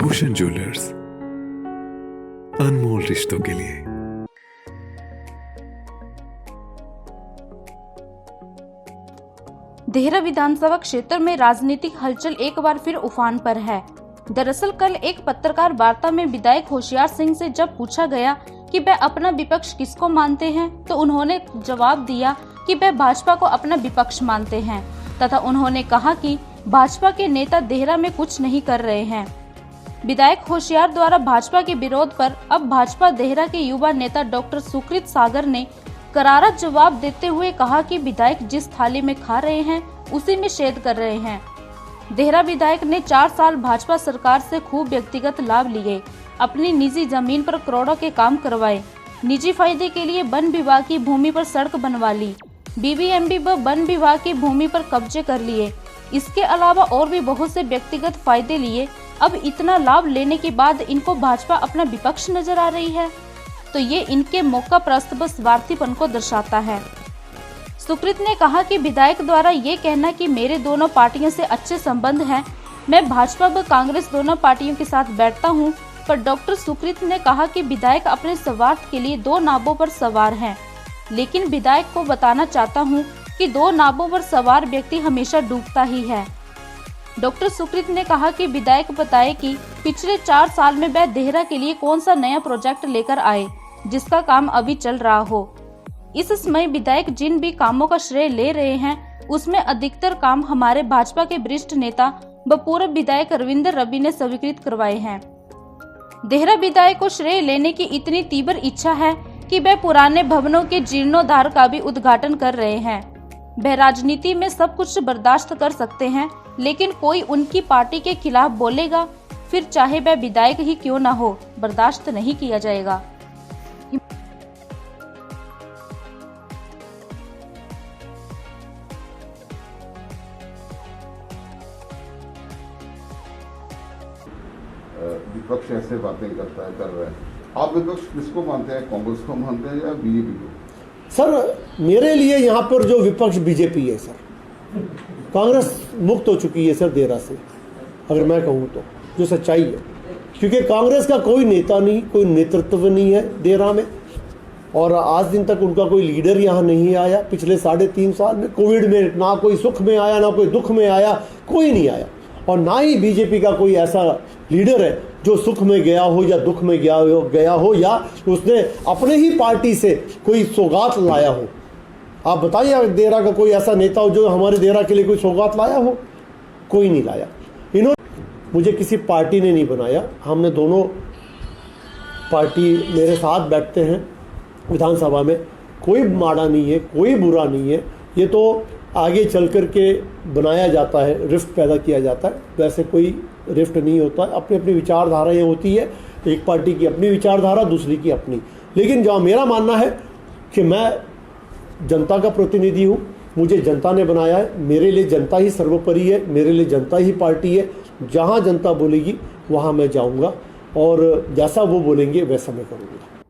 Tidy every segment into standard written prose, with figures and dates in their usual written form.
Bhushan jewellers, अनमोल रिश्तों के लिए। देहरा विधानसभा क्षेत्र में राजनीतिक हलचल एक बार फिर उफान पर है। दरअसल कल एक पत्रकार वार्ता में विधायक होशियार सिंह से जब पूछा गया कि वह अपना विपक्ष किसको मानते हैं, तो उन्होंने जवाब दिया कि वह भाजपा को अपना विपक्ष मानते हैं तथा उन्होंने कहा कि भाजपा के नेता देहरा में कुछ नहीं कर रहे हैं। विधायक होशियार द्वारा भाजपा के विरोध पर अब भाजपा देहरा के युवा नेता डॉक्टर सुकृत सागर ने करारा जवाब देते हुए कहा कि विधायक जिस थाली में खा रहे हैं उसी में छेद कर रहे हैं। देहरा विधायक ने 4 साल भाजपा सरकार से खूब व्यक्तिगत लाभ लिए, अपनी निजी जमीन पर करोड़ों के काम करवाए, निजी फायदे के लिए वन विभाग की भूमि पर सड़क बनवा ली, बीबीएमबी व वन विभाग की भूमि पर कब्जे कर लिए। इसके अलावा और भी बहुत से व्यक्तिगत फायदे लिए। अब इतना लाभ लेने के बाद इनको भाजपा अपना विपक्ष नजर आ रही है, तो ये इनके मौका प्रस्त व स्वार्थीपन को दर्शाता है। सुकृत ने कहा कि विधायक द्वारा ये कहना कि मेरे दोनों पार्टियों से अच्छे संबंध हैं, मैं भाजपा व कांग्रेस दोनों पार्टियों के साथ बैठता हूं, पर डॉक्टर सुकृत ने कहा कि विधायक अपने स्वार्थ के लिए 2 नावों पर सवार हैं, लेकिन विधायक को बताना चाहता हूं कि 2 नावों पर सवार व्यक्ति हमेशा डूबता ही है। डॉक्टर सुकृत ने कहा कि विधायक बताए कि पिछले 4 साल में वह देहरा के लिए कौन सा नया प्रोजेक्ट लेकर आए जिसका काम अभी चल रहा हो। इस समय विधायक जिन भी कामों का श्रेय ले रहे हैं उसमें अधिकतर काम हमारे भाजपा के वरिष्ठ नेता व पूर्व विधायक रविंद्र रवि ने स्वीकृत करवाए हैं। देहरा विधायक को श्रेय लेने की इतनी तीव्र इच्छा है कि वह पुराने भवनों के जीर्णोद्धार का भी उद्घाटन कर रहे हैं। वह राजनीति में सब कुछ बर्दाश्त कर सकते हैं, लेकिन कोई उनकी पार्टी के खिलाफ बोलेगा, फिर चाहे वह विधायक ही क्यों न हो, बर्दाश्त नहीं किया जाएगा। विपक्ष ऐसे बातें कर रहा है। आप विपक्ष किसको मानते हैं, कांग्रेस को मानते हैं या बीजेपी को? सर, मेरे लिए यहाँ पर जो विपक्ष बीजेपी है सर। कांग्रेस मुक्त हो चुकी है सर देहरा से, अगर मैं कहूँ तो, जो सच्चाई है, क्योंकि कांग्रेस का कोई नेता नहीं, कोई नेतृत्व नहीं है देहरा में, और आज दिन तक उनका कोई लीडर यहाँ नहीं आया। पिछले 3.5 साल में कोविड में ना कोई सुख में आया, ना कोई दुख में आया, कोई नहीं आया, और ना ही बीजेपी का कोई ऐसा लीडर है जो सुख में गया हो या दुख में गया हो या उसने अपने ही पार्टी से कोई सौगात लाया हो। आप बताइए देहरा का कोई ऐसा नेता हो जो हमारे देहरा के लिए कोई सौगात लाया हो? कोई नहीं लाया। इन्होंने मुझे किसी पार्टी ने नहीं बनाया, हमने दोनों पार्टी मेरे साथ बैठते हैं विधानसभा में। कोई माड़ा नहीं है, कोई बुरा नहीं है, ये तो आगे चल कर के बनाया जाता है, रिफ्ट पैदा किया जाता है। वैसे कोई रिफ्ट नहीं होता, अपनी अपनी विचारधाराएँ होती है, एक पार्टी की अपनी विचारधारा, दूसरी की अपनी। लेकिन जो मेरा मानना है कि मैं जनता का प्रतिनिधि हूँ, मुझे जनता ने बनाया है, मेरे लिए जनता ही सर्वोपरि है, मेरे लिए जनता ही पार्टी है। जहाँ जनता बोलेगी वहाँ मैं जाऊँगा, और जैसा वो बोलेंगे वैसा मैं करूँगा।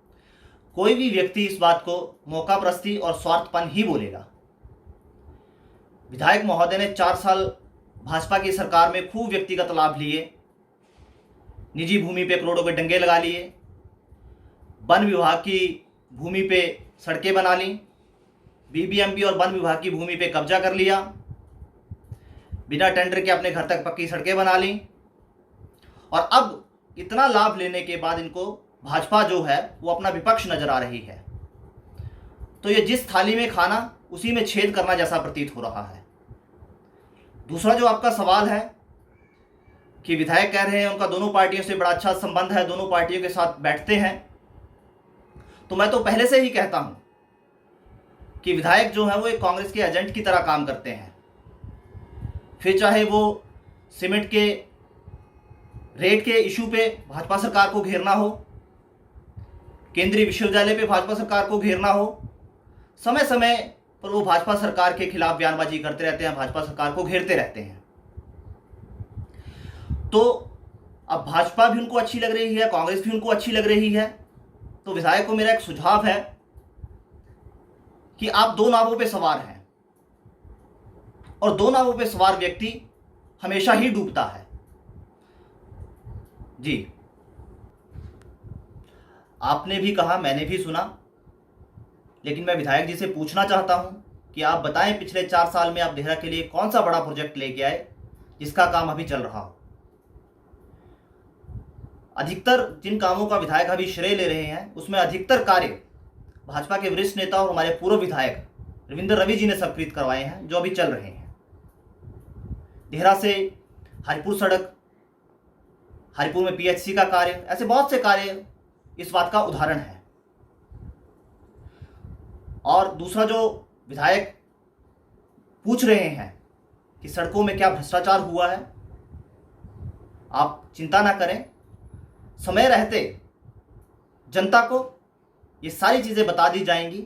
कोई भी व्यक्ति इस बात को मौका प्रस्ती और स्वार्थपन ही बोलेगा। विधायक महोदय ने 4 साल भाजपा की सरकार में खूब व्यक्तिगत लाभ लिए, निजी भूमि पे करोड़ों के डंगे लगा लिए, वन विभाग की भूमि पे सड़कें बना ली, बीबीएमबी और वन विभाग की भूमि पे कब्जा कर लिया, बिना टेंडर के अपने घर तक पक्की सड़कें बना ली, और अब इतना लाभ लेने के बाद इनको भाजपा जो है वो अपना विपक्ष नजर आ रही है। तो ये जिस थाली में खाना उसी में छेद करना जैसा प्रतीत हो रहा है। दूसरा जो आपका सवाल है कि विधायक कह रहे हैं उनका दोनों पार्टियों से बड़ा अच्छा संबंध है, दोनों पार्टियों के साथ बैठते हैं, तो मैं तो पहले से ही कहता हूं कि विधायक जो है वो एक कांग्रेस के एजेंट की तरह काम करते हैं। फिर चाहे वो सीमेंट के रेट के इशू पे भाजपा सरकार को घेरना हो, केंद्रीय विश्वविद्यालय पे भाजपा सरकार को घेरना हो, समय समय पर वो भाजपा सरकार के खिलाफ बयानबाजी करते रहते हैं, भाजपा सरकार को घेरते रहते हैं। तो अब भाजपा भी उनको अच्छी लग रही है, कांग्रेस भी उनको अच्छी लग रही है। तो विधायक को मेरा एक सुझाव है कि आप 2 नावों पे सवार हैं, और 2 नावों पे सवार व्यक्ति हमेशा ही डूबता है। जी, आपने भी कहा, मैंने भी सुना, लेकिन मैं विधायक जी से पूछना चाहता हूं कि आप बताएं पिछले 4 साल में आप देहरा के लिए कौन सा बड़ा प्रोजेक्ट लेके आए जिसका काम अभी चल रहा हो। अधिकतर जिन कामों का विधायक अभी श्रेय ले रहे हैं उसमें अधिकतर कार्य भाजपा के वरिष्ठ नेता और हमारे पूर्व विधायक रविंद्र रवि जी ने स्वीकृत करवाए हैं, जो अभी चल रहे हैं। देहरा से हरिपुर सड़क, हरिपुर में पीएचसी का कार्य, ऐसे बहुत से कार्य इस बात का उदाहरण है। और दूसरा, जो विधायक पूछ रहे हैं कि सड़कों में क्या भ्रष्टाचार हुआ है, आप चिंता ना करें, समय रहते जनता को ये सारी चीजें बता दी जाएंगी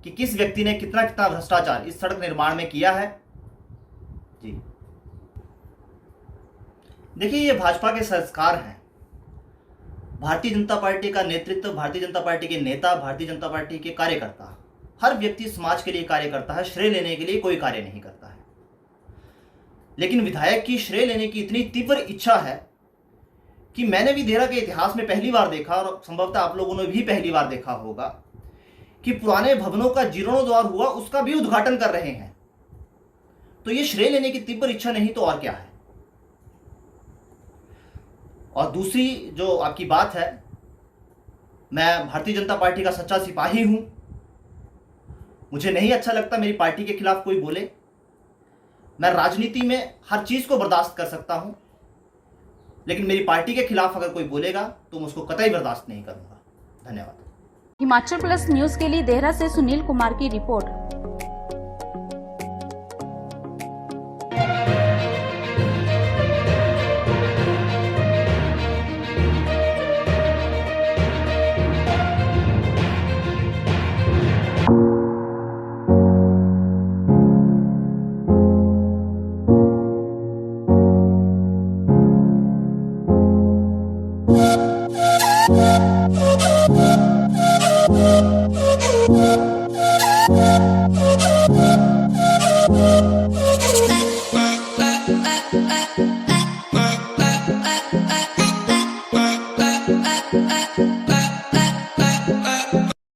कि किस व्यक्ति ने कितना कितना भ्रष्टाचार इस सड़क निर्माण में किया है। जी देखिए, ये भाजपा के संस्कार हैं। भारतीय जनता पार्टी का नेतृत्व, भारतीय जनता पार्टी के नेता, भारतीय जनता पार्टी के कार्यकर्ता, हर व्यक्ति समाज के लिए कार्य करता है, श्रेय लेने के लिए कोई कार्य नहीं करता है। लेकिन विधायक की श्रेय लेने की इतनी तीव्र इच्छा है कि मैंने भी देहरा के इतिहास में पहली बार देखा, और संभवतः आप लोगों ने भी पहली बार देखा होगा, कि पुराने भवनों का जीर्णोद्धार हुआ, उसका भी उद्घाटन कर रहे हैं। तो ये श्रेय लेने की तीव्र इच्छा नहीं तो और क्या है। और दूसरी जो आपकी बात है, मैं भारतीय जनता पार्टी का सच्चा सिपाही हूं। मुझे नहीं अच्छा लगता मेरी पार्टी के खिलाफ कोई बोले। मैं राजनीति में हर चीज को बर्दाश्त कर सकता हूं, लेकिन मेरी पार्टी के खिलाफ अगर कोई बोलेगा तो मैं उसको कतई बर्दाश्त नहीं करूंगा। धन्यवाद। हिमाचल प्लस न्यूज के लिए देहरा से सुनील कुमार की रिपोर्ट। Yeah.